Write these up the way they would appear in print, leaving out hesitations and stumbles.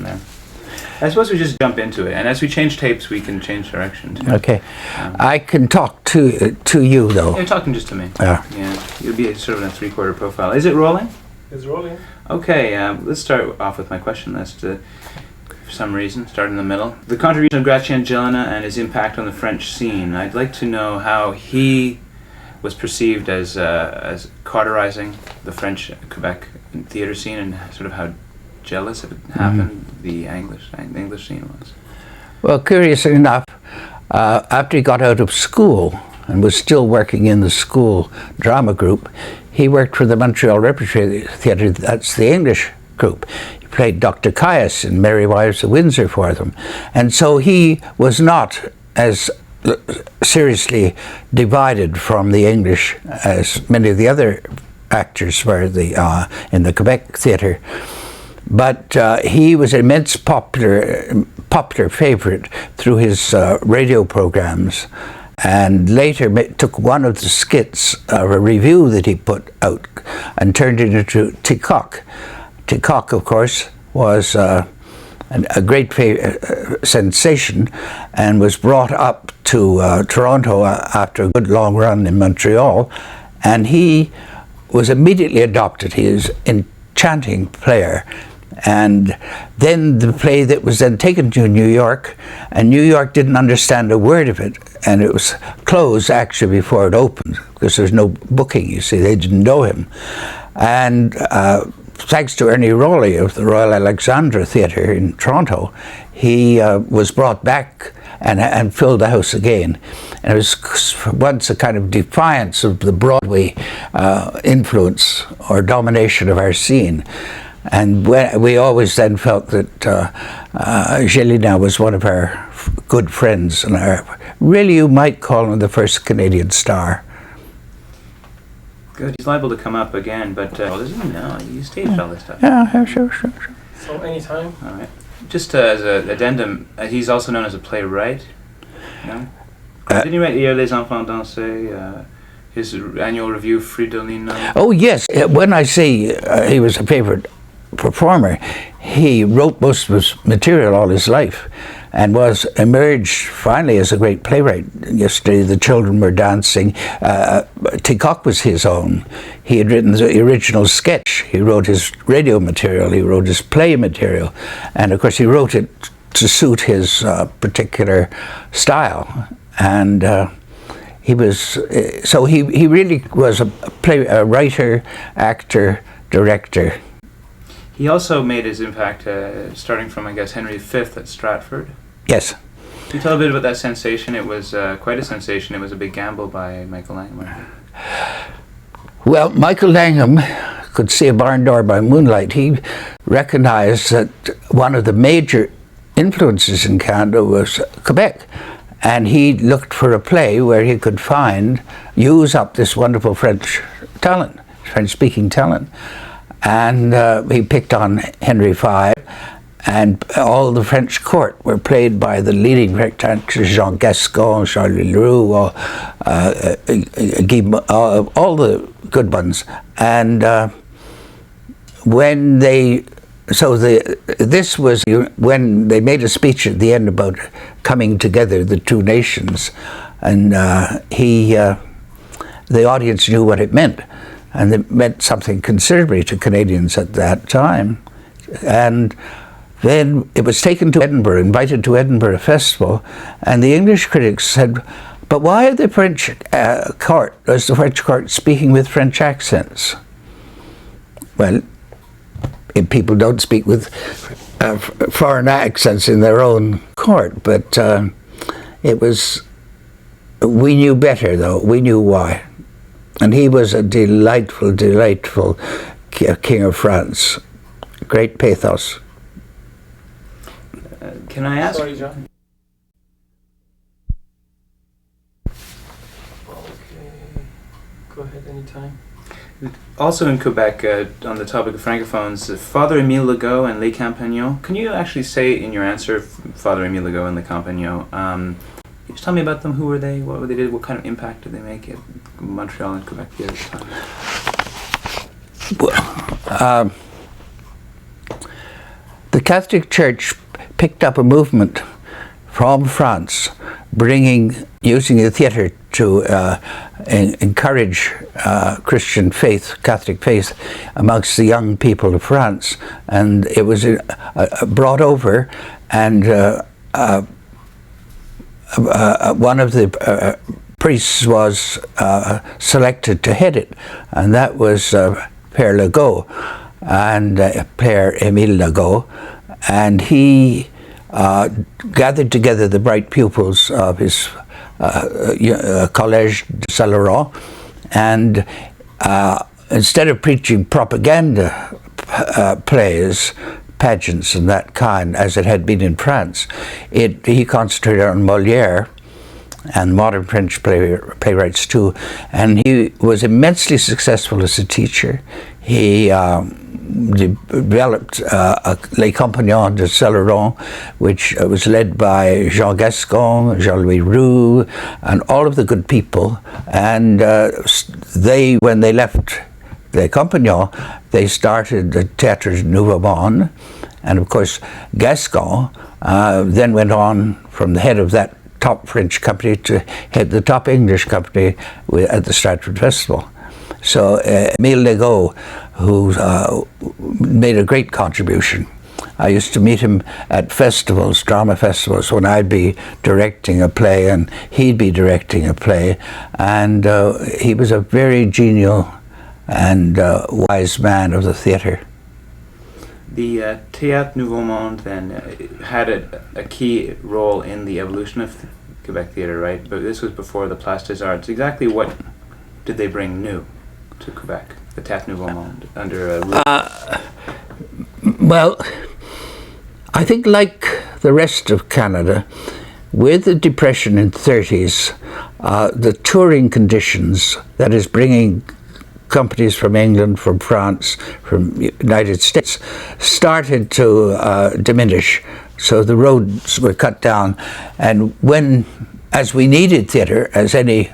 there. I suppose we just jump into it, and as we change tapes, we can change direction too. Okay, I can talk to you though. You're talking just to me. Yeah. You'll be sort of in a 3/4 profile. Is it rolling? It's rolling. Okay, let's start off with my question list. For some reason, start in the middle. The contribution of Gratien Gélina and his impact on the French scene. I'd like to know how he was perceived as cauterizing the French Quebec theatre scene, and sort of how jealous, if it happened, the English scene was. Well, curiously enough, after he got out of school and was still working in the school drama group, he worked for the Montreal Repertory Theatre. That's the English group. He played Dr. Caius in Merry Wives of Windsor for them. And so he was not as seriously divided from the English as many of the other actors were in the Quebec theatre. But he was an immense popular favorite through his radio programs, and later took one of the skits, a review that he put out, and turned it into Ticoc. Ticoc, of course, was a great sensation, and was brought up to Toronto after a good long run in Montreal, and he was immediately adopted. He is an enchanting player. And then the play that was then taken to New York, and New York didn't understand a word of it, and it was closed actually before it opened, because there's no booking, you see, they didn't know him. And thanks to Ernie Rowley of the Royal Alexandra Theatre in Toronto, he was brought back and filled the house again. And it was for once a kind of defiance of the Broadway influence or domination of our scene. And we always then felt that Gélina was one of our good friends, and really you might call him the first Canadian star. Good. He's liable to come up again, but does he? No, he staged all this stuff. Yeah, sure. So anytime. All right. Just as an addendum, he's also known as a playwright. No? Didn't he write Hier les enfants dansaient? His annual review, Fridolino? Oh yes. When I say he was a favorite performer, he wrote most of his material all his life, and emerged finally as a great playwright. Yesterday the children were dancing. Ticoc was his own. He had written the original sketch. He wrote his radio material. He wrote his play material, and of course he wrote it to suit his particular style. And he was so he really was a writer, actor, director. He also made his impact starting from, I guess, Henry V at Stratford. Yes. Can you tell a bit about that sensation? It was quite a sensation. It was a big gamble by Michael Langham. Well, Michael Langham could see a barn door by moonlight. He recognized that one of the major influences in Canada was Quebec. And he looked for a play where he could use up this wonderful French talent, French-speaking talent. And he picked on Henry V, and all the French court were played by the leading French actors, Jean Gascon, Charles Leroux, all the good ones. And this was when they made a speech at the end about coming together, the two nations, and the audience knew what it meant. And it meant something considerably to Canadians at that time. And then it was taken to Edinburgh, invited to Edinburgh Festival, and the English critics said, but why are the French court speaking with French accents? Well, people don't speak with foreign accents in their own court, but we knew better though, we knew why. And he was a delightful King of France. Great pathos. Can I ask? Sorry, John. Okay. Go ahead anytime. Also in Quebec, on the topic of francophones, Father Émile Legault and Les Campagnons. Can you actually say in your answer, Father Émile Legault and Les Campagnons, just tell me about them. Who were they? What were they did? What kind of impact did they make at Montreal and Quebec at the time? the Catholic Church picked up a movement from France, using the theatre to encourage Christian faith, Catholic faith, amongst the young people of France, and it was brought over, and one of the priests was selected to head it, and that was Père Legault, and Père Émile Legault, and he gathered together the bright pupils of his Collège de Saint-Laurent, and instead of preaching propaganda plays, pageants and that kind, as it had been in France, he concentrated on Molière and modern French playwrights too, and he was immensely successful as a teacher. He developed Les Compagnons de Saint-Laurent, which was led by Jean Gascon, Jean-Louis Roux, and all of the good people, and when they left Les Compagnons, they started the Théâtre Nouveau Monde, and of course Gascon then went on from the head of that top French company to head the top English company at the Stratford Festival. So Émile Legault, who made a great contribution. I used to meet him at festivals, drama festivals, when I'd be directing a play and he'd be directing a play, and he was a very genial and wise man of the theatre. The Théâtre Nouveau Monde then had a key role in the evolution of Quebec theatre, right? But this was before the Place des Arts. Exactly what did they bring new to Quebec, the Théâtre Nouveau Monde, under well, I think like the rest of Canada, with the Depression in the 30s, the touring conditions, that is bringing companies from England, from France, from United States, started to diminish. So the roads were cut down, and as we needed theatre, as any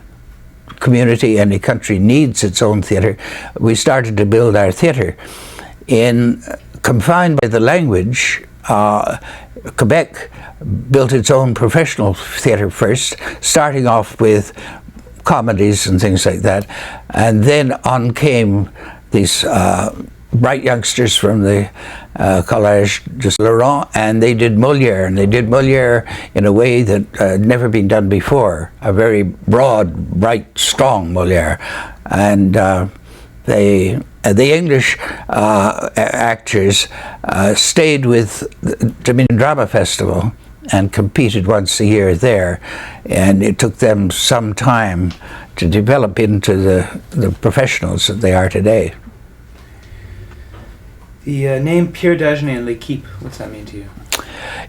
community, any country needs its own theatre, we started to build our theatre. Confined by the language, Quebec built its own professional theatre first, starting off with comedies and things like that, and then on came these bright youngsters from the Collège de Saint-Laurent, and they did Molière, in a way that had never been done before, a very broad, bright, strong Molière. And the English actors stayed with the Dominion Drama Festival and competed once a year there, and it took them some time to develop into the professionals that they are today. The name Pierre Dagenet and L'Équipe, what's that mean to you?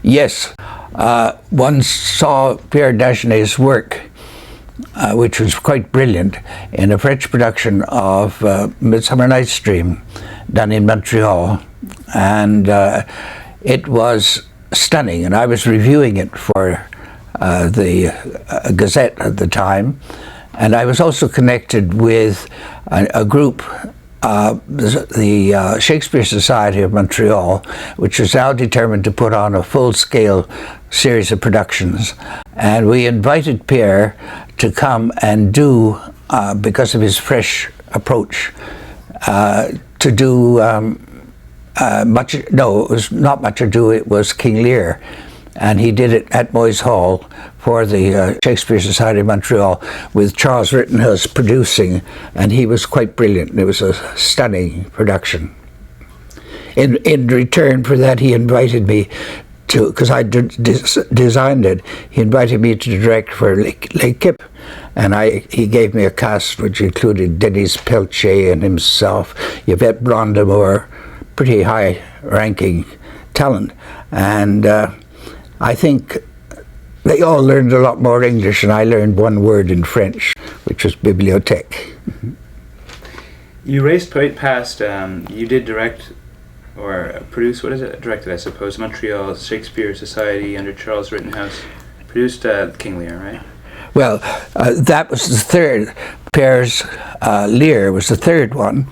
Yes, one saw Pierre Dagenet's work, which was quite brilliant, in a French production of Midsummer Night's Dream done in Montreal, and it was stunning, and I was reviewing it for the Gazette at the time, and I was also connected with a group, the Shakespeare Society of Montreal, which is now determined to put on a full-scale series of productions, and we invited Pierre to come and do, because of his fresh approach, to do it was not Much Ado, it was King Lear, and he did it at Moy's Hall for the Shakespeare Society of Montreal, with Charles Rittenhouse producing, and he was quite brilliant. It was a stunning production. In return for that, he invited me to, because I designed it, he invited me to direct for L'Équipe, and he gave me a cast which included Denis Pelletier and himself, Yvette Blondemour, pretty high-ranking talent, and I think they all learned a lot more English, and I learned one word in French, which was bibliothèque. You raced right past, you did direct or produce, what is it? Directed, I suppose, Montreal Shakespeare Society under Charles Rittenhouse. Produced King Lear, right? Well, that was the third. Pierre's Lear was the third one.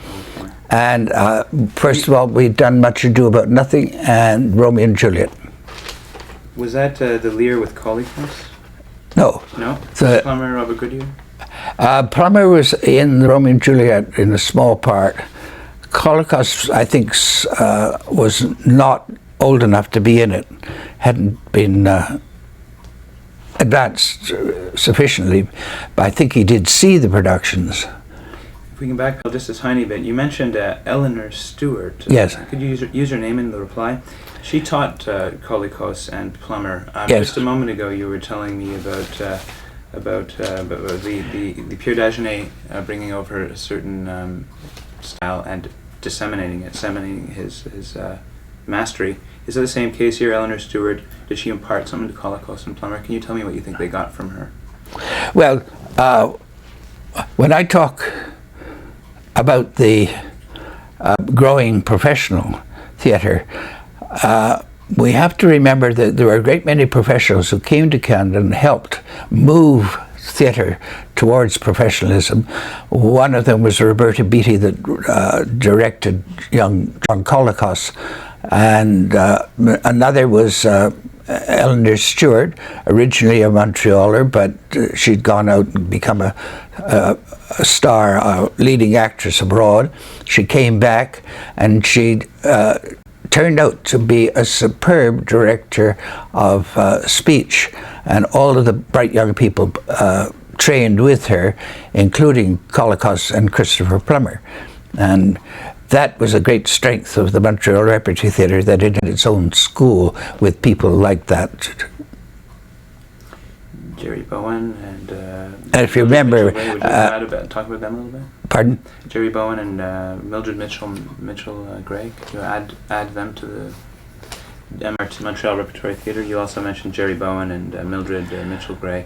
And first of all, we'd done Much Ado About Nothing and Romeo and Juliet. Was that the Lear with Colicos? No. No? The Plummer, Robert Goodyear? Plummer was in Romeo and Juliet in a small part. Colicos, I think, was not old enough to be in it, hadn't been advanced sufficiently, but I think he did see the productions. If we can backpedal just a tiny bit, you mentioned Eleanor Stewart. Yes. Could you use her name in the reply? She taught Colicos and Plummer. Yes. Just a moment ago, you were telling me about the Pierre Dagenet bringing over a certain style and disseminating his mastery. Is that the same case here, Eleanor Stewart? Did she impart something to Colicos and Plummer? Can you tell me what you think they got from her? Well, when I talk about the growing professional theatre, we have to remember that there were a great many professionals who came to Canada and helped move theatre towards professionalism. One of them was Roberta Beattie, that directed young John Colicos, and another was Eleanor Stewart, originally a Montrealer, but she'd gone out and become a star, a leading actress abroad. She came back and she turned out to be a superb director of speech, and all of the bright young people trained with her, including Colicos and Christopher Plummer. And that was a great strength of the Montreal Repertory Theatre, that it had its own school with people like that. Jerry Bowen and if you remember, would you talk about them a little bit? Pardon? Jerry Bowen and Mildred Mitchell Gray. Could you add them to the Montreal Repertory Theatre? You also mentioned Jerry Bowen and Mildred Mitchell Gray.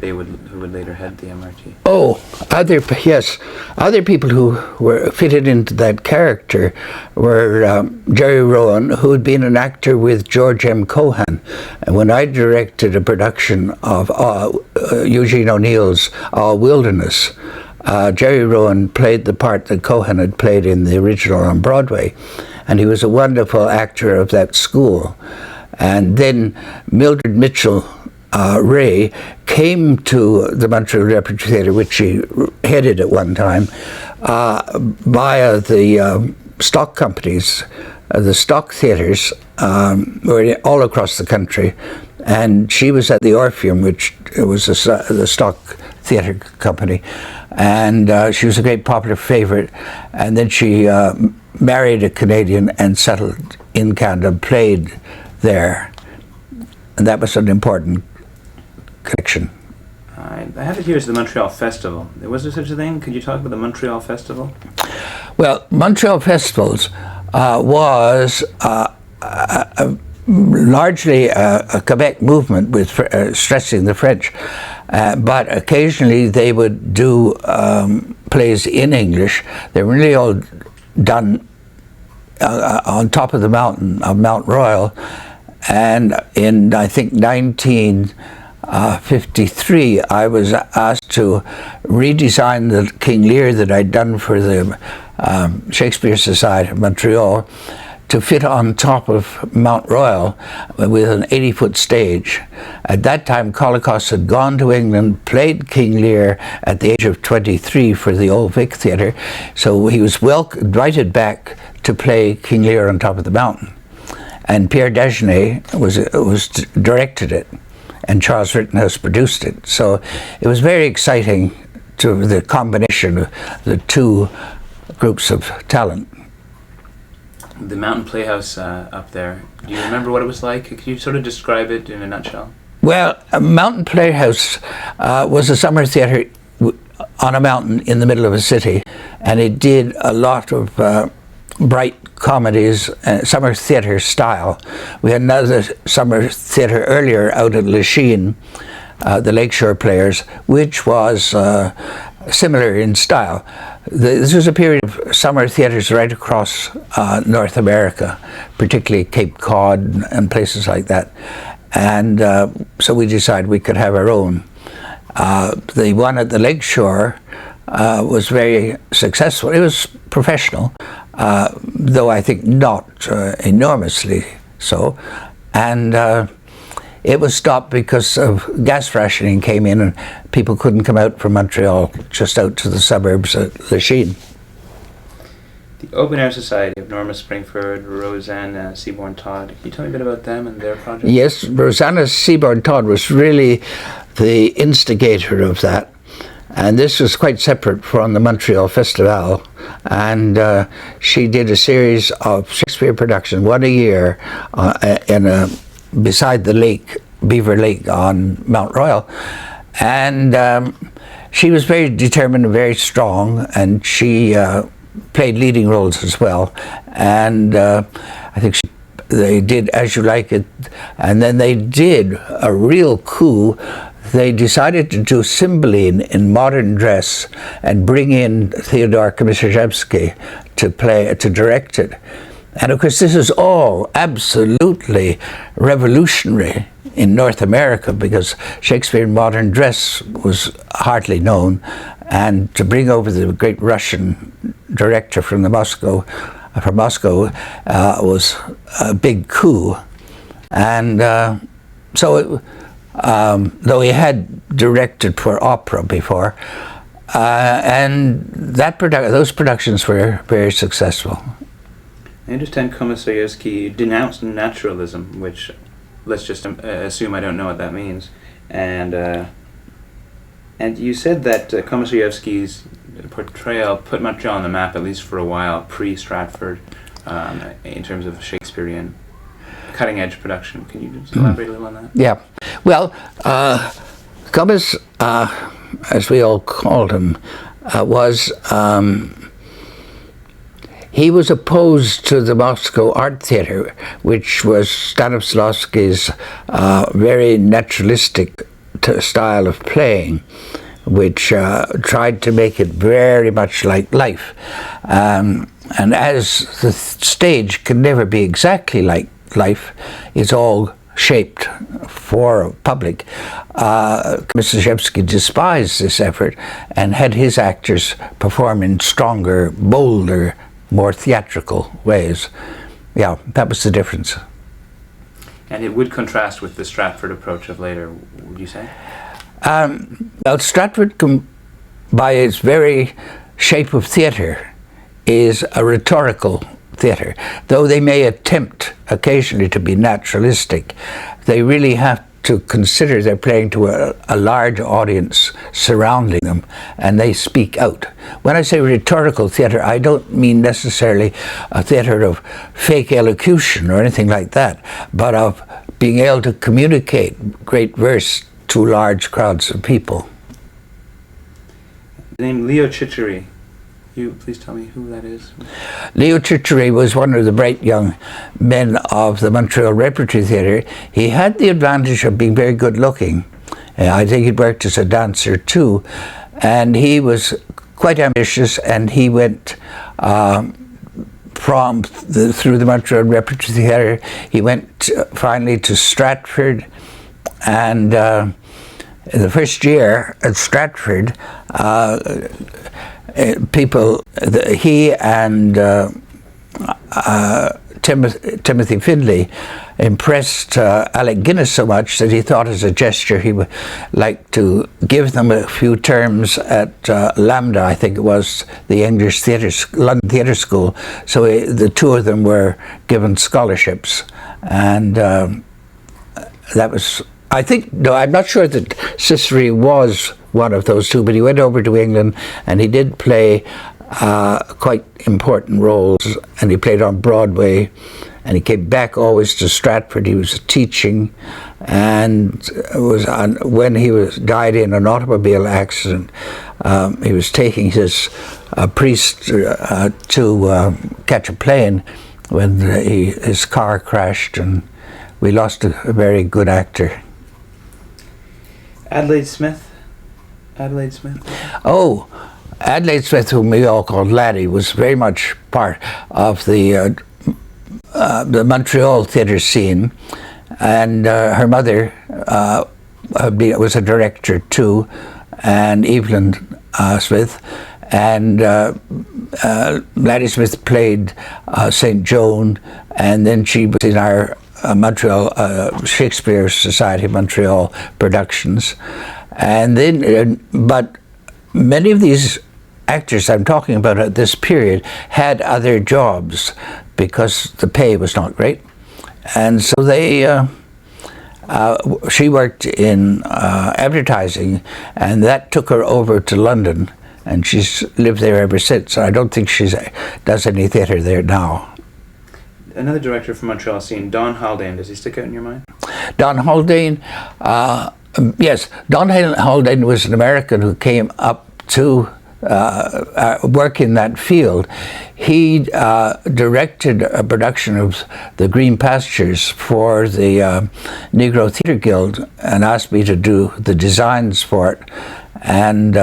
Who would later head the MRT. Oh, other people who were fitted into that character were Jerry Rowan, who had been an actor with George M. Cohan. And when I directed a production of Eugene O'Neill's All Wilderness, Jerry Rowan played the part that Cohan had played in the original on Broadway, and he was a wonderful actor of that school. And then Mildred Mitchell Ray came to the Montreal Repertory Theatre, which she headed at one time, via the stock companies, the stock theatres were all across the country, and she was at the Orpheum, which was the stock theatre company, and she was a great popular favourite, and then she married a Canadian and settled in Canada, played there, and that was an important connection. I have it here as the Montreal Festival. Was there such a thing? Could you talk about the Montreal Festival? Well, Montreal Festivals was largely a Quebec movement with stressing the French, but occasionally they would do plays in English. They were really all done on top of the mountain of Mount Royal, and in, I think, 1953, I was asked to redesign the King Lear that I'd done for the Shakespeare Society of Montreal to fit on top of Mount Royal with an 80-foot stage. At that time, Colicos had gone to England, played King Lear at the age of 23 for the Old Vic Theatre, so he was invited back to play King Lear on top of the mountain. And Pierre Dagenet was directed it, and Charles Rittenhouse produced it. So it was very exciting, to the combination of the two groups of talent. The Mountain Playhouse up there, do you remember what it was like? Could you sort of describe it in a nutshell? Well, Mountain Playhouse was a summer theatre on a mountain in the middle of a city, and it did a lot of bright comedies, summer theatre style. We had another summer theatre earlier out at Lachine, the Lakeshore Players, which was similar in style. This was a period of summer theatres right across North America, particularly Cape Cod and places like that. And so we decided we could have our own. The one at the Lakeshore was very successful. It was professional, though I think not enormously so. And it was stopped because of gas rationing came in and people couldn't come out from Montreal, just out to the suburbs at Lachine. The Open Air Society of Norma Springford, Rosanna Seaborn Todd. Can you tell me a bit about them and their project? Yes, Rosanna Seaborn Todd was really the instigator of that. And this was quite separate from the Montreal Festival. And she did a series of Shakespeare productions, one a year, beside the lake, Beaver Lake on Mount Royal. And she was very determined and very strong, and she played leading roles as well. And I think they did As You Like It, and then they did a real coup. They decided to do Cymbeline in modern dress and bring in Theodore Komisarjevsky to direct it. And of course this is all absolutely revolutionary in North America, because Shakespeare in modern dress was hardly known, and to bring over the great Russian director from Moscow was a big coup. And though he had directed for opera before, and those productions were very successful. I understand Komisarjevsky denounced naturalism, which, let's just assume I don't know what that means. And you said that Komisarjevsky's portrayal put Montreal on the map, at least for a while, pre-Stratford, in terms of Shakespearean cutting-edge production. Can you just elaborate a little on that? Yeah. Well, Comis, as we all called him, he was opposed to the Moscow Art Theatre, which was Stanislavski's very naturalistic style of playing, which tried to make it very much like life. And as the stage can never be exactly like life, it's all shaped for public. Komisarjevsky despised this effort and had his actors perform in stronger, bolder, more theatrical ways. Yeah, that was the difference. And it would contrast with the Stratford approach of later, would you say? Well, Stratford, by its very shape of theatre, is a rhetorical theatre. Though they may attempt occasionally to be naturalistic, they really have to consider they're playing to a large audience surrounding them, and they speak out. When I say rhetorical theatre, I don't mean necessarily a theatre of fake elocution or anything like that, but of being able to communicate great verse to large crowds of people. The name Leo Chicharry, you please tell me who that is? Leo Chicharry was one of the bright young men of the Montreal Repertory Theatre. He had the advantage of being very good looking. I think he'd worked as a dancer too, and he was quite ambitious, and he went through the Montreal Repertory Theatre. He went finally to Stratford, and in the first year at Stratford, he and Timothy Findlay impressed Alec Guinness so much that he thought, as a gesture, he would like to give them a few terms at Lambda, I think it was, the English London Theatre School. So the two of them were given scholarships, and that was, I think, no, I'm not sure that Chicharry was one of those two, but he went over to England and he did play quite important roles, and he played on Broadway, and he came back always to Stratford. He was teaching, and when he died in an automobile accident, he was taking his priest to catch a plane when his car crashed, and we lost a very good actor. Adelaide Smith. Oh, Adelaide Smith, whom we all called Laddie, was very much part of the Montreal theatre scene, and her mother was a director too, and Evelyn Smith, and Adelaide Smith played St. Joan, and then she was in our Montreal Shakespeare Society Montreal productions, and then but many of these actors I'm talking about at this period had other jobs because the pay was not great, and so they. She worked in advertising, and that took her over to London, and she's lived there ever since. I don't think she does any theatre there now. Another director from Montreal scene, Don Haldane, does he stick out in your mind? Don Haldane, yes. Don Haldane was an American who came up to work in that field. He directed a production of The Green Pastures for the Negro Theatre Guild and asked me to do the designs for it. And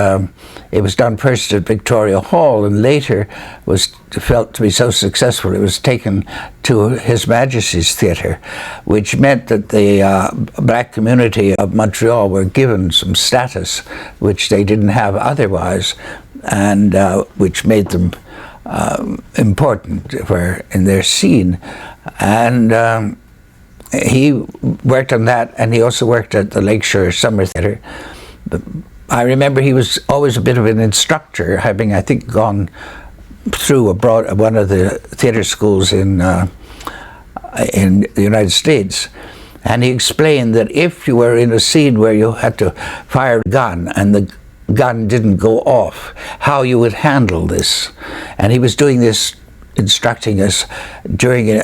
it was done first at Victoria Hall, and later was felt to be so successful it was taken to His Majesty's Theatre, which meant that the black community of Montreal were given some status which they didn't have otherwise, and which made them important in their scene. And he worked on that, and he also worked at the Lakeshore Summer Theatre. I remember he was always a bit of an instructor, having, I think, gone through one of the theatre schools in the United States. And he explained that if you were in a scene where you had to fire a gun and the gun didn't go off, how you would handle this. And he was doing this, instructing us during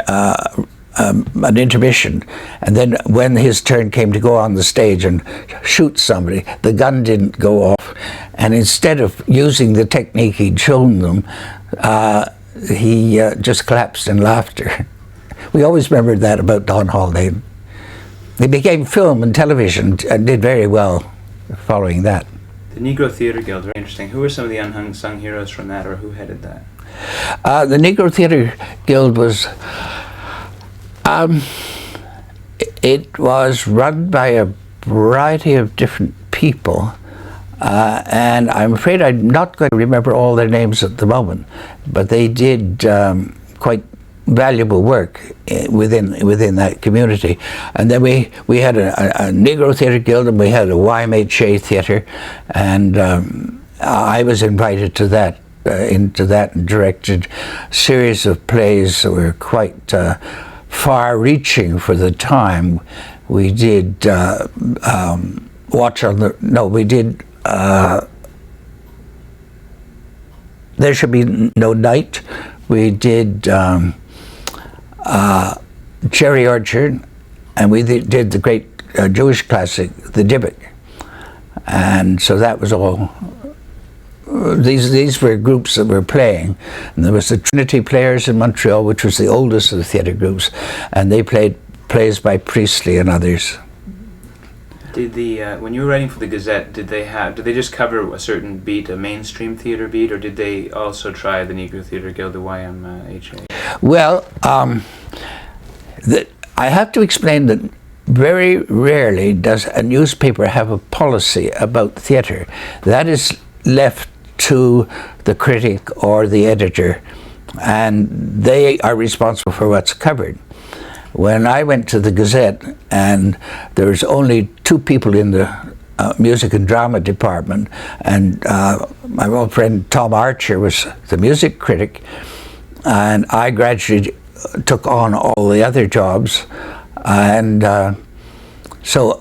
an intermission, and then when his turn came to go on the stage and shoot somebody, the gun didn't go off, and instead of using the technique he'd shown them, he just collapsed in laughter. We always remembered that about Don Haldane. He became film and television and did very well following that. The Negro Theatre Guild, very interesting. Who were some of the unsung heroes from that, or who headed that? The Negro Theatre Guild was it was run by a variety of different people, and I'm afraid I'm not going to remember all their names at the moment, but they did quite valuable work within that community. And then we had a Negro Theatre Guild, and we had a YMHA Theatre, and I was invited to that into that and directed a series of plays that were quite far-reaching for the time. We did There Should Be No Night. We did Cherry Orchard, and we did the great Jewish classic, The Dybbuk. And so that was all. These were groups that were playing, and there was the Trinity Players in Montreal, which was the oldest of the theatre groups, and they played plays by Priestley and others. Did when you were writing for the Gazette, did they just cover a certain beat, a mainstream theatre beat, or did they also try the Negro Theatre Guild, the YMHA? Well, I have to explain that very rarely does a newspaper have a policy about theatre. That is left to the critic or the editor, and they are responsible for what's covered. When I went to the Gazette, and there was only 2 people in the music and drama department, and my old friend Tom Archer was the music critic, and I gradually took on all the other jobs, and so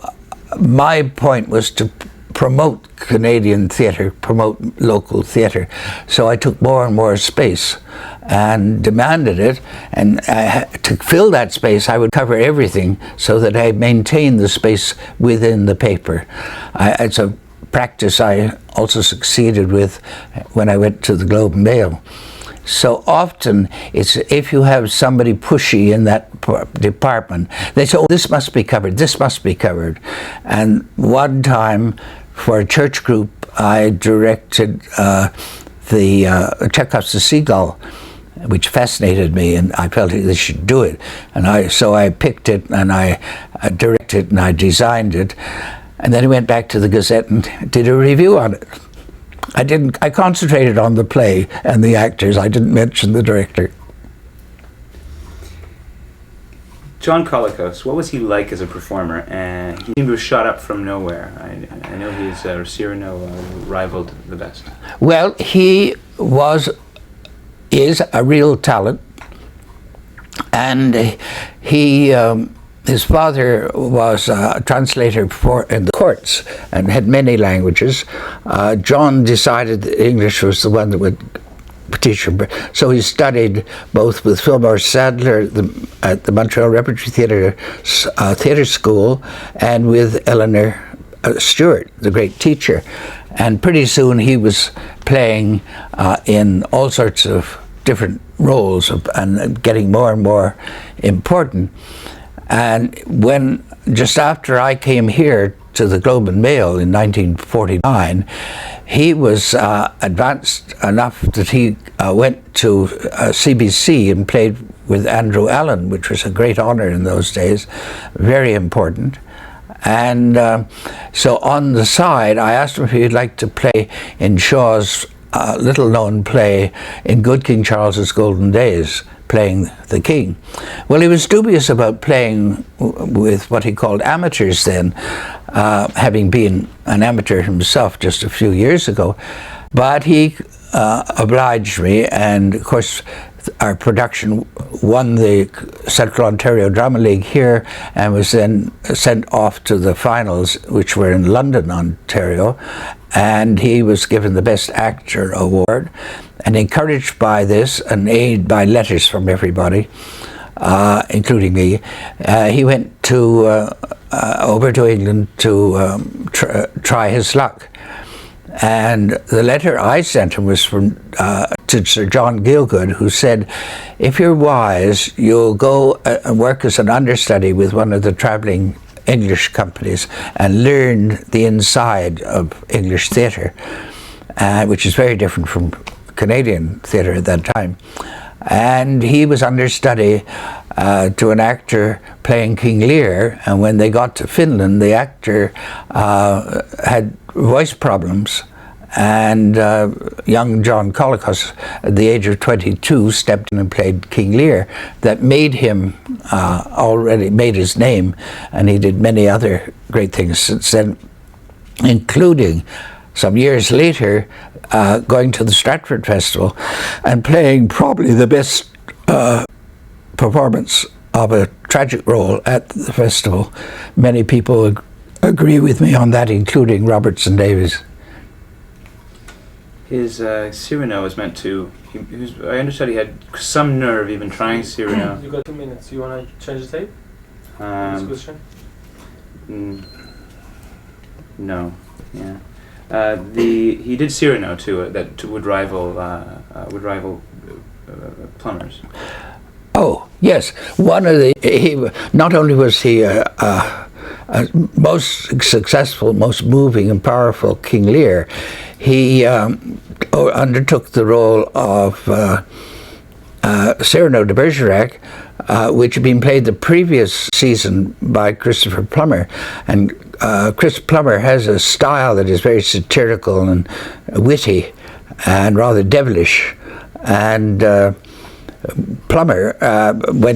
my point was to promote Canadian theatre, promote local theatre. So I took more and more space and demanded it, and to fill that space I would cover everything so that I maintained the space within the paper. It's a practice I also succeeded with when I went to the Globe and Mail. So often, it's if you have somebody pushy in that department, they say, oh, this must be covered, this must be covered. And one time, for a church group, I directed Chekhov's The Seagull, which fascinated me, and I felt they should do it. And so I picked it, and I directed it, and I designed it. And then I went back to the Gazette and did a review on it. I concentrated on the play and the actors. I didn't mention the director. John Colicos, what was he like as a performer? And he seemed to have shot up from nowhere. I know his Cyrano rivaled the best. Well, he is a real talent, and his father was a translator in the courts and had many languages. John decided that English was the one that would teach him. So he studied both with Fillmore Sadler at the Montreal Repertory Theatre theatre school, and with Eleanor Stewart, the great teacher. And pretty soon he was playing in all sorts of different roles and getting more and more important. And when, just after I came here to the Globe and Mail in 1949, he was advanced enough that he went to CBC and played with Andrew Allen, which was a great honor in those days, very important. And so on the side, I asked him if he'd like to play in Shaw's little-known play, In Good King Charles's Golden Days, playing the king. Well, he was dubious about playing with what he called amateurs then, having been an amateur himself just a few years ago. But he obliged me, and of course our production won the Central Ontario Drama League here and was then sent off to the finals, which were in London, Ontario, and he was given the Best Actor award. And encouraged by this and aided by letters from everybody, including me, he went over to England to try his luck. And the letter I sent him was from to Sir John Gielgud, who said, if you're wise, you'll go and work as an understudy with one of the travelling English companies and learn the inside of English theatre, which is very different from Canadian theatre at that time. And he was understudy to an actor playing King Lear, and when they got to Finland, the actor had voice problems, and young John Colicos, at the age of 22, stepped in and played King Lear. That made him already made his name, and he did many other great things since then, including some years later going to the Stratford Festival and playing probably the best performance of a tragic role at the festival. Many people agree with me on that, including Robertson Davies. His Cyrano was meant to, I understood he had some nerve even trying Cyrano. You got 2 minutes. You want to change the tape? This question? No, yeah. He did Cyrano too, that would rival Plumbers. Oh yes, not only was he a most successful, most moving and powerful King Lear, he undertook the role of Cyrano De Bergerac, which had been played the previous season by Christopher Plummer, and Chris Plummer has a style that is very satirical and witty and rather devilish, and when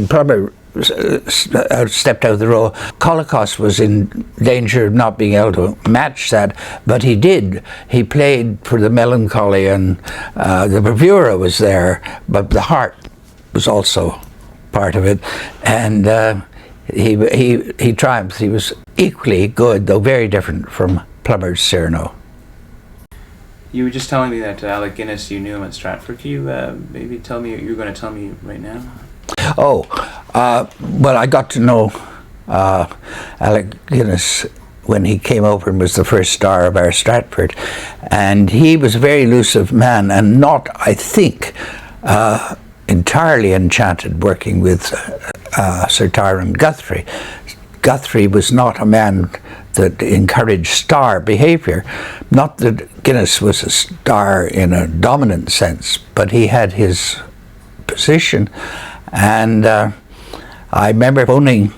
Plummer stepped out of the role, Colicos was in danger of not being able to match that, but he did. He played for the melancholy, and the bravura was there, but the heart was also part of it, and he triumphed. He was equally good, though very different from Plummer's Cyrano. You were just telling me that Alec Guinness, you knew him at Stratford. Can you maybe tell me, you're going to tell me right now? Oh, well, I got to know Alec Guinness when he came over and was the first star of our Stratford. And he was a very elusive man, and not, I think, entirely enchanted working with Sir Tyrone Guthrie. Guthrie was not a man that encouraged star behaviour. Not that Guinness was a star in a dominant sense, but he had his position. And I remember phoning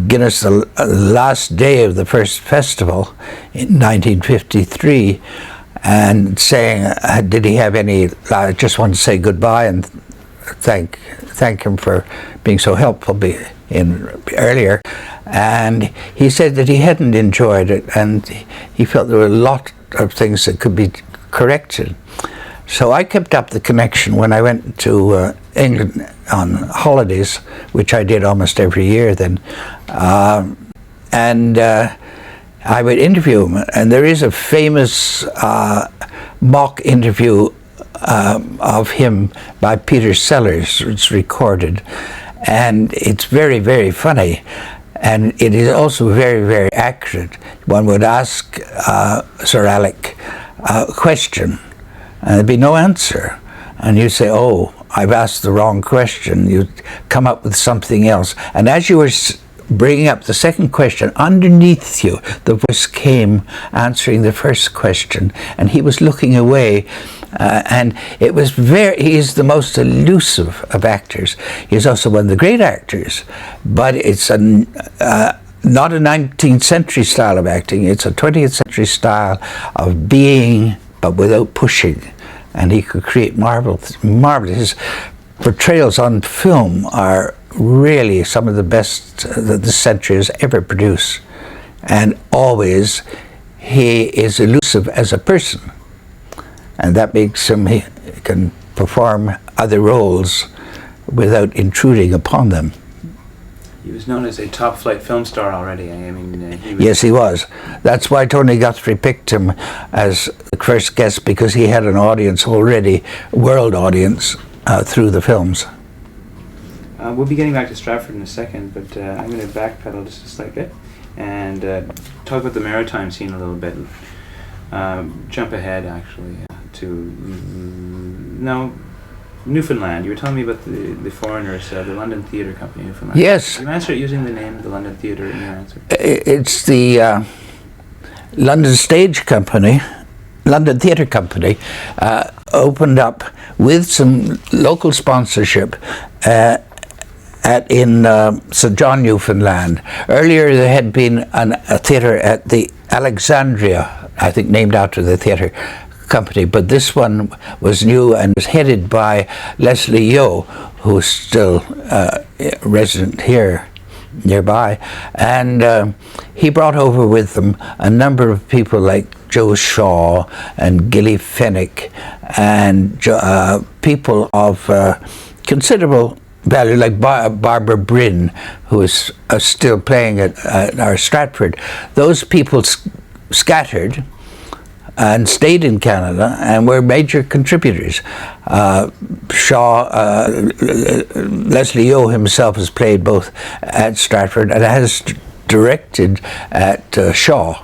Guinness the last day of the first festival in 1953, and saying, did he have any, I just want to say goodbye and thank him for being so helpful earlier. And he said that he hadn't enjoyed it, and he felt there were a lot of things that could be corrected. So I kept up the connection when I went to England on holidays, which I did almost every year then. And I would interview him, and there is a famous mock interview of him by Peter Sellers. It's recorded, and it's very, very funny, and it is also very, very accurate. One would ask Sir Alec a question, and there'd be no answer, and you say, oh, I've asked the wrong question. You come up with something else, and as you were bringing up the second question, underneath you the voice came answering the first question, and he was looking away, and it was he is the most elusive of actors. He's also one of the great actors, but it's not a 19th century style of acting, it's a 20th century style of being, but without pushing, and he could create marvelous. His portrayals on film are really some of the best that this century has ever produced, and always he is elusive as a person, and that makes him, he can perform other roles without intruding upon them. He was known as a top-flight film star already. I mean, Yes, he was. That's why Tony Guthrie picked him as the first guest, because he had an audience already, world audience, through the films. We'll be getting back to Stratford in a second, but I'm going to backpedal just a slight bit and talk about the maritime scene a little bit. Jump ahead, actually, to Newfoundland. You were telling me about the foreigners, the London Theatre Company in Newfoundland. Yes. You answered using the name of the London Theatre in your answer. It's the London Stage Company, London Theatre Company, opened up with some local sponsorship in St. John, Newfoundland. Earlier there had been a theatre at the Alexandria, I think named after the theatre company, but this one was new and was headed by Leslie Yeo, who's still resident here nearby, and he brought over with them a number of people like Joe Shaw and Gilly Fennick, and people of considerable value, like Barbara Bryn, who is still playing at our Stratford. Those people scattered and stayed in Canada and were major contributors. Shaw, Leslie Yeo himself has played both at Stratford and has directed at Shaw.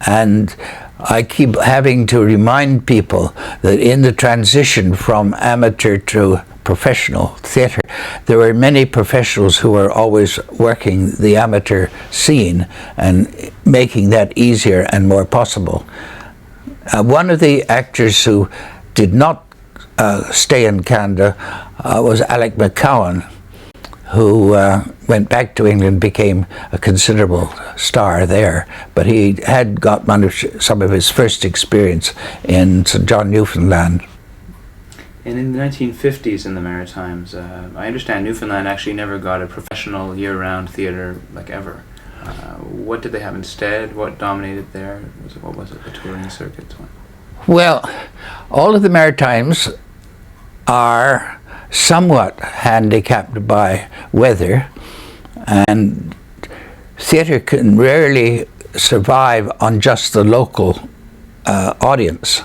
And I keep having to remind people that in the transition from amateur to professional theatre, there were many professionals who were always working the amateur scene and making that easier and more possible. One of the actors who did not stay in Canada was Alec Mccowan, who went back to England, became a considerable star there, but he had got some of his first experience in St. John, Newfoundland. And in the 1950s in the Maritimes, I understand Newfoundland actually never got a professional year-round theatre like ever. What did they have instead? What dominated there? What was it, the touring circuit? Well, all of the Maritimes are somewhat handicapped by weather, and theatre can rarely survive on just the local audience.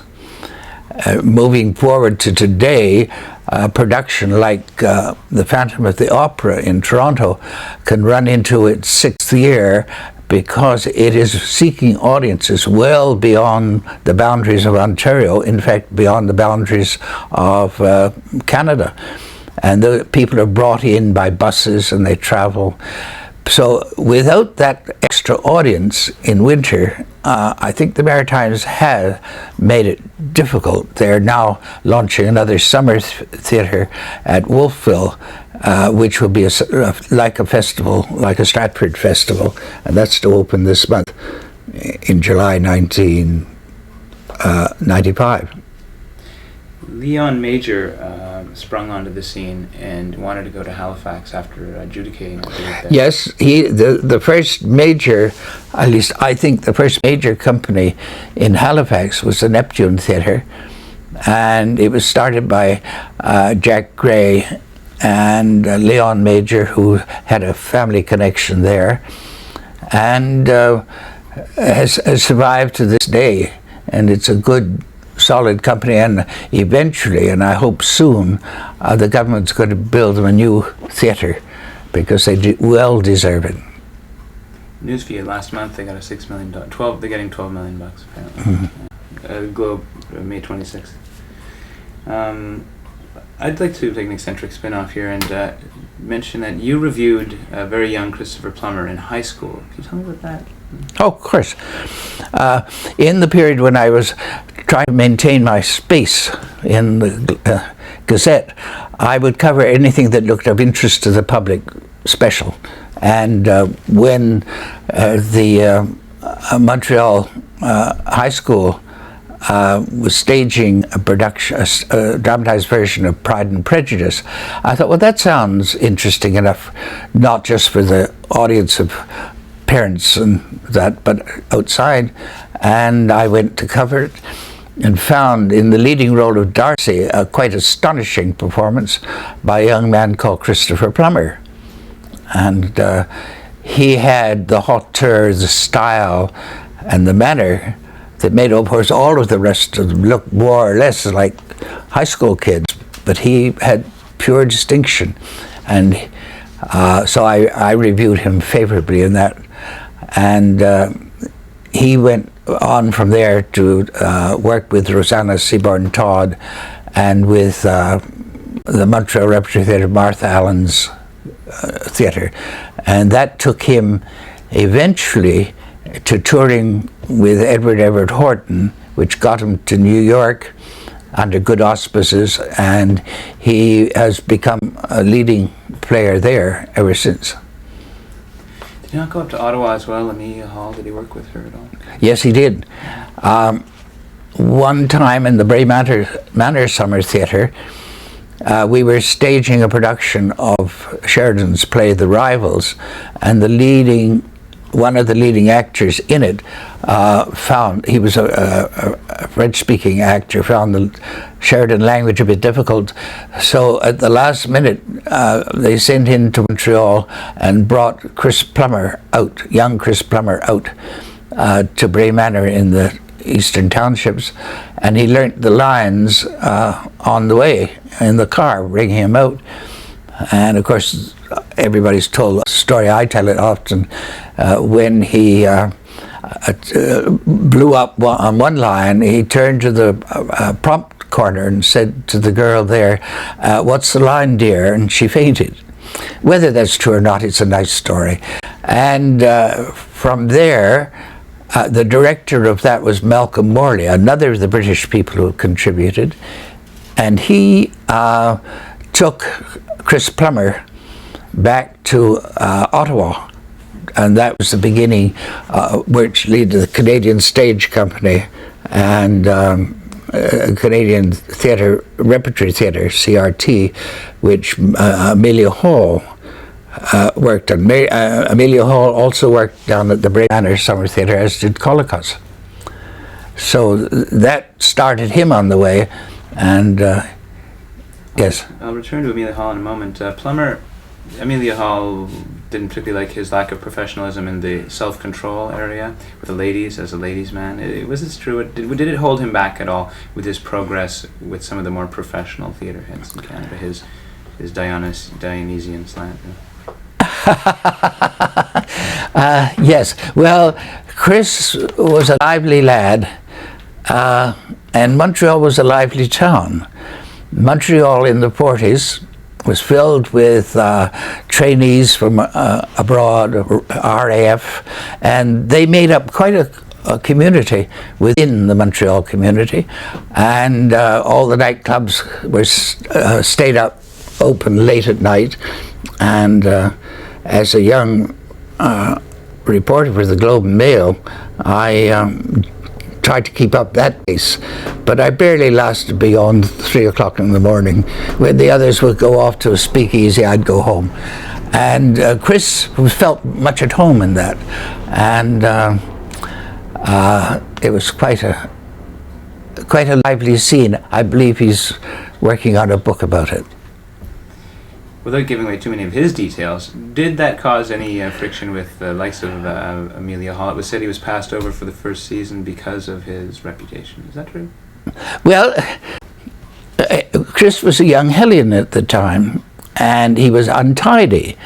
Moving forward to today, a production like The Phantom of the Opera in Toronto can run into its 6th year because it is seeking audiences well beyond the boundaries of Ontario, in fact beyond the boundaries of Canada. And the people are brought in by buses and they travel. So without that extra audience in winter, I think the Maritimes have made it difficult. They're now launching another summer theatre at Wolfville, which will be like a festival, like a Stratford festival, and that's to open this month in July 19, 95. Leon Major sprung onto the scene and wanted to go to Halifax after adjudicating a date there. Yes, the first major, at least I think the first major company in Halifax was the Neptune Theatre, and it was started by Jack Gray and Leon Major, who had a family connection there, and has survived to this day, and it's a good solid company, and eventually, and I hope soon, the government's going to build them a new theatre because they well deserve it. Newsfeed last month they got a $6 million, they're getting $12 million apparently. Globe, May 26th. I'd like to take an eccentric spin-off here and mention that you reviewed a very young Christopher Plummer in high school. Can you tell me about that? Oh, of course. In the period when I was trying to maintain my space in the Gazette, I would cover anything that looked of interest to the public special. And when the Montreal High School was staging a production, a dramatized version of Pride and Prejudice, I thought, well, that sounds interesting enough, not just for the audience of parents and that, but outside. And I went to cover it and found in the leading role of Darcy a quite astonishing performance by a young man called Christopher Plummer. And he had the hauteur, the style, and the manner that made, of course, all of the rest of them look more or less like high school kids, but he had pure distinction. And so I reviewed him favorably in that. And he went on from there to work with Rosanna Seaborn Todd and with the Montreal Repertory Theatre, Martha Allen's theatre. And that took him eventually to touring with Edward Everett Horton, which got him to New York under good auspices, and he has become a leading player there ever since. Did he not go up to Ottawa as well, Amelia Hall? Did he work with her at all? Yes, he did. One time in the Bray Manor Summer Theatre, we were staging a production of Sheridan's play The Rivals, and one of the leading actors in it he was a French-speaking actor, found the Sheridan language a bit difficult. So at the last minute, they sent in to Montreal and brought Chris Plummer out, young Chris Plummer out to Bray Manor in the Eastern Townships, and he learnt the lines on the way in the car, bringing him out. And of course, everybody's told a story, I tell it often, when he blew up on one line, he turned to the prompt corner and said to the girl there, "What's the line, dear?" And she fainted. Whether that's true or not, it's a nice story. And from there, the director of that was Malcolm Morley, another of the British people who contributed, and he took Chris Plummer back to Ottawa, and that was the beginning, virtually, to the Canadian Stage Company and Canadian Theatre, Repertory Theatre, CRT, which Amelia Hall worked on. Amelia Hall also worked down at the Bray Manor Summer Theatre, as did Collicot's. So that started him on the way, and yes. I'll return to Amelia Hall in a moment. Amelia Hall didn't particularly like his lack of professionalism in the self-control area with the ladies, as a ladies' man. Was this true? Did it hold him back at all with his progress with some of the more professional theatre heads in Canada, his Dionysian slant? Yes. Well, Chris was a lively lad, and Montreal was a lively town. Montreal in the 40s was filled with trainees from abroad, RAF, and they made up quite a community within the Montreal community, and all the nightclubs were stayed up open late at night, and as a young reporter for the Globe and Mail, I tried to keep up that pace, but I barely lasted beyond 3 o'clock in the morning. When the others would go off to a speakeasy, I'd go home. And Chris felt much at home in that, and it was quite a lively scene. I believe he's working on a book about it. Without giving away too many of his details, did that cause any friction with the likes of Amelia Hall? It was said he was passed over for the first season because of his reputation. Is that true? Well, Chris was a young hellion at the time, and he was untidy.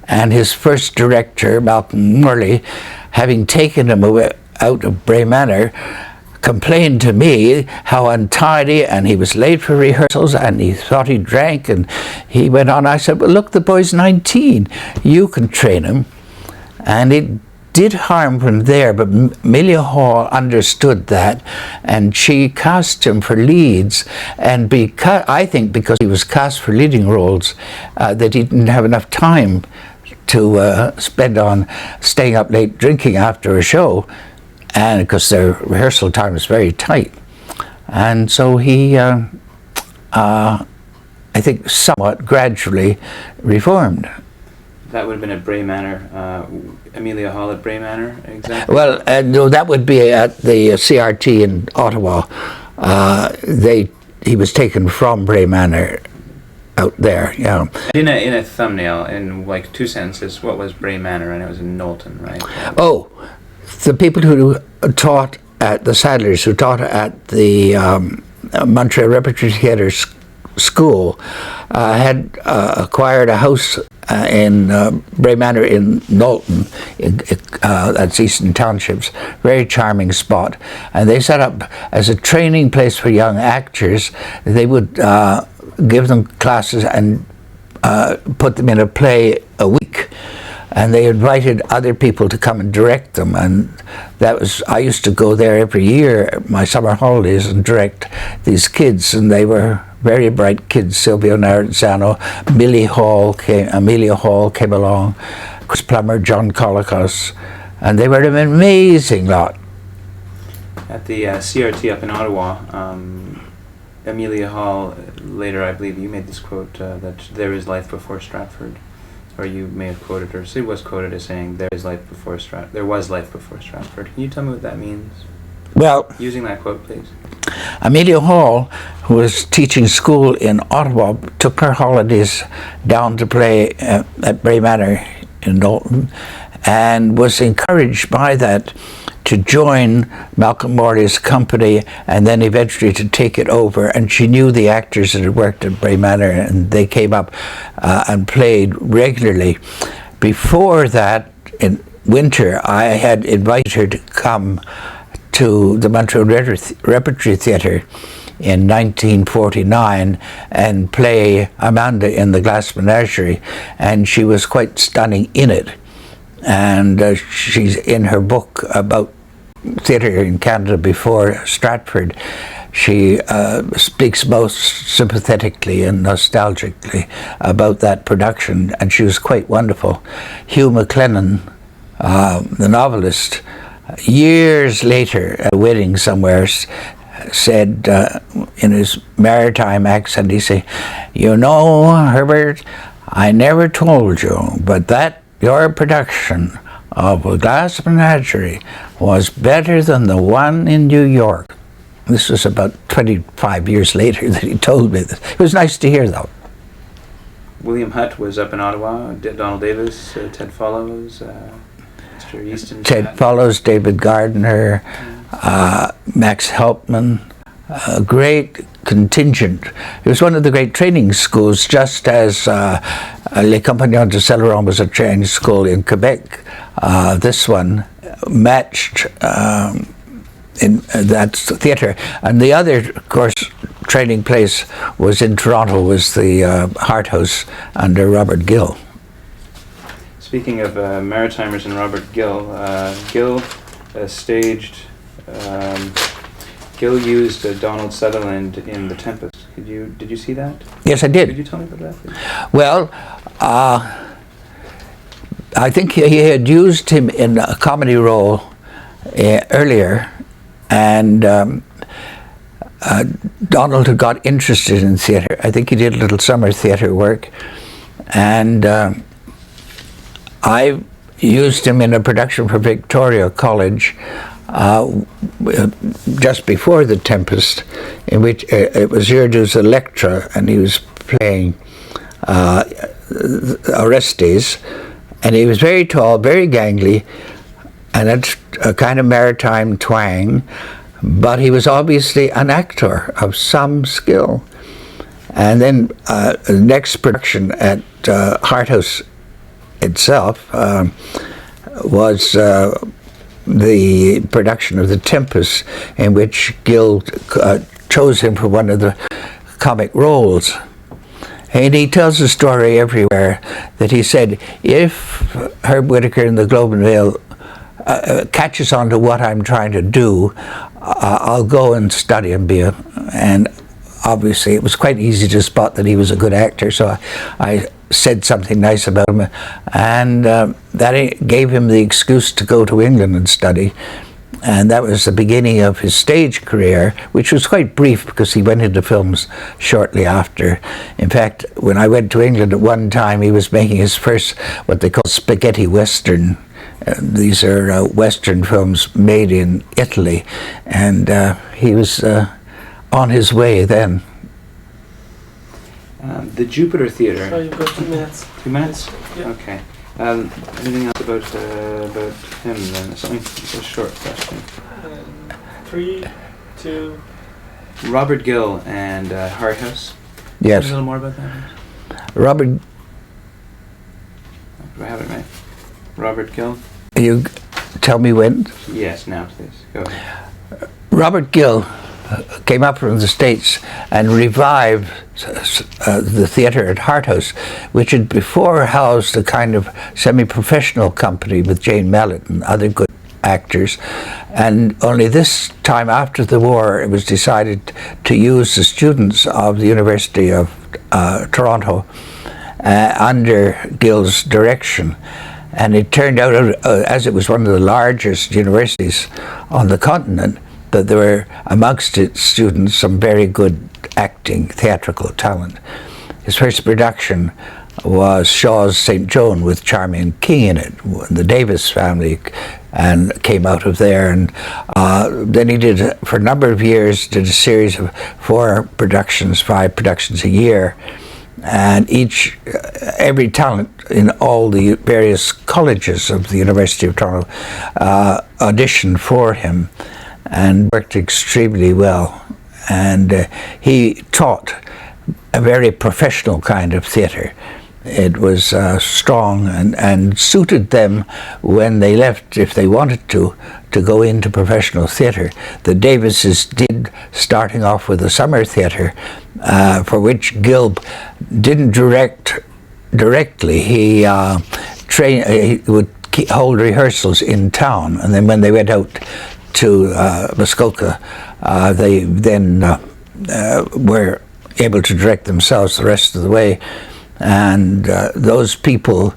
And his first director, Malcolm Morley, having taken him away out of Bray Manor, complained to me how untidy, and he was late for rehearsals, and he thought he drank, and he went on. I said, well, look, the boy's 19. You can train him. And it did harm him there, but Amelia Hall understood that, and she cast him for leads. And I think because he was cast for leading roles, that he didn't have enough time to spend on staying up late drinking after a show, and because their rehearsal time is very tight. And so he, I think, somewhat gradually reformed. That would have been at Bray Manor, Amelia Hall at Bray Manor, exactly? Well, no, that would be at the CRT in Ottawa. He was taken from Bray Manor out there, yeah. In a thumbnail, in like 2 sentences, what was Bray Manor? And it was in Knowlton, right? Oh, the people who taught at the Sadlers, who taught at the Montreal Repertory Theatre School, had acquired a house in Bray Manor in Knowlton, that's Eastern Townships, very charming spot. And they set up as a training place for young actors. They would give them classes and put them in a play a week. And they invited other people to come and direct them, and I used to go there every year, my summer holidays, and direct these kids, and they were very bright kids. Silvio Naranzano, Amelia Hall came along, Chris Plummer, John Colicos, and they were an amazing lot. At the CRT up in Ottawa, Amelia Hall, later I believe you made this quote, that there is life before Stratford. Or you may have quoted her. So it was quoted as saying, there was life before Stratford. Can you tell me what that means? Well, using that quote, please. Amelia Hall, who was teaching school in Ottawa, took her holidays down to play at Bray Manor in Knowlton, and was encouraged by that to join Malcolm Morley's company, and then eventually to take it over. And she knew the actors that had worked at Bray Manor, and they came up and played regularly. Before that, in winter, I had invited her to come to the Montreal Repertory Theatre in 1949 and play Amanda in the Glass Menagerie, and she was quite stunning in it. And she's in her book about theatre in Canada before Stratford. She speaks most sympathetically and nostalgically about that production, and she was quite wonderful. Hugh MacLennan, the novelist, years later at a wedding somewhere, said in his maritime accent, he said, "You know, Herbert, I never told you, but that your production of A Glass Menagerie was better than the one in New York." This was about 25 years later that he told me this. It was nice to hear, though. William Hutt was up in Ottawa, Donald Davis, Ted Follows, Mr. Easton. Ted Follows, David Gardner, Max Helpman, a great contingent. It was one of the great training schools, just as Les Compagnons de Céloron was a training school in Quebec. This one matched in that theatre. And the other, of course, training place was in Toronto, was the Hart House under Robert Gill. Speaking of Maritimers and Robert Gill, Gill staged... Gill used Donald Sutherland in The Tempest. Did you see that? Yes, I did. Could you tell me about that, please? Well, I think he had used him in a comedy role earlier, And Donald had got interested in theatre. I think he did a little summer theatre work. And I used him in a production for Victoria College just before The Tempest, in which it was Urdu's Electra, and he was playing Orestes, and he was very tall, very gangly, and had a kind of maritime twang, but he was obviously an actor of some skill. And then the next production at Hart House itself was the production of The Tempest, in which Guild chose him for one of the comic roles. And he tells the story everywhere that he said, if Herbert Whittaker in the Globe and Mail catches on to what I'm trying to do, I'll go and study and be a... And obviously it was quite easy to spot that he was a good actor, so I said something nice about him, and that gave him the excuse to go to England and study. And that was the beginning of his stage career, which was quite brief because he went into films shortly after. In fact, when I went to England at one time, he was making his first, what they call spaghetti western. These are western films made in Italy, and he was on his way then. The Jupiter Theatre. So you've got 2 minutes. 2 minutes? Yeah. Okay. Anything else about him then? Something, a short question. 3, 2. Robert Gill and Hart House. Yes. A little more about that. Robert. Do I have it right? Robert Gill? You tell me when? Yes, now please. Go ahead. Robert Gill came up from the States and revived the theatre at Hart House, which had before housed a kind of semi-professional company with Jane Mallet and other good actors. And only this time after the war, it was decided to use the students of the University of Toronto under Gill's direction. And it turned out, as it was one of the largest universities on the continent, that there were amongst its students some very good acting, theatrical talent. His first production was Shaw's St. Joan with Charmian King in it, the Davis family, and came out of there. And then he did, for a number of years, did a series of 5 productions a year. And every talent in all the various colleges of the University of Toronto auditioned for him, and worked extremely well. And he taught a very professional kind of theatre. It was strong and suited them when they left, if they wanted to go into professional theatre. The Davises did, starting off with a summer theatre, for which Gill didn't direct directly. He would hold rehearsals in town, and then when they went out to Muskoka, they then were able to direct themselves the rest of the way. And those people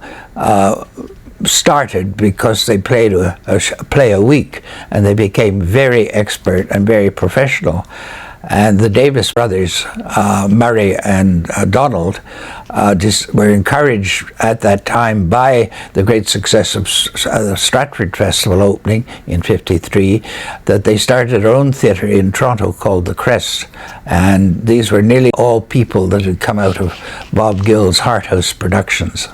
started because they played a play a week, and they became very expert and very professional. And the Davis brothers, Murray and Donald, were encouraged at that time by the great success of the Stratford Festival opening in '53, that they started their own theatre in Toronto called the Crest. And these were nearly all people that had come out of Bob Gill's Hart House productions.